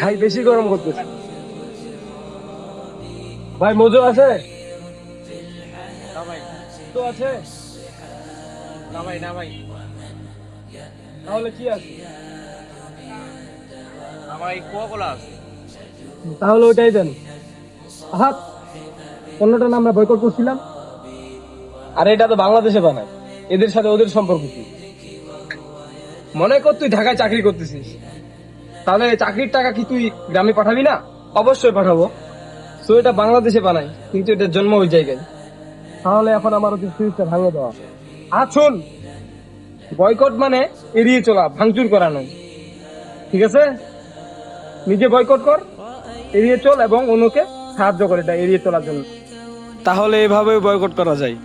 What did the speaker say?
ভাই বেশি গরম করতেছে। ভাই মজু আছে? না ভাই, তো আছে? না ভাই, না ভাই, তাহলে কি আছে? না ভাই, কোকা-কোলা আছে। তাহলে ওইটাই দেন। আহা, অন্যটা না আমরা বয়কট করছিলাম। আরে এটা তো বাংলাদেশে বানায়, এদের সাথে ওদের সম্পর্ক কি? মনে কর তুই ঢাকায় চাকরি করতেছিস, তাহলে চাকরির টাকা কি তুই গ্রামে পাঠাবি না? অবশ্যই পাঠাবো। তো এটা বাংলাদেশে বানাই, কিন্তু এটার জন্ম ওই জায়গায়। তাহলে এখন আমার ওদের সুইচটা ভাঙে দেওয়া। আর শোন, বয়কট মানে এড়িয়ে চলা, ভাঙচুর করা নয়। ঠিক আছে? নিজে বয়কট কর, এড়িয়ে চল এবং অন্যকে সাহায্য করে এটা এড়িয়ে চলার জন্য। তাহলে এভাবে বয়কট করা যায়।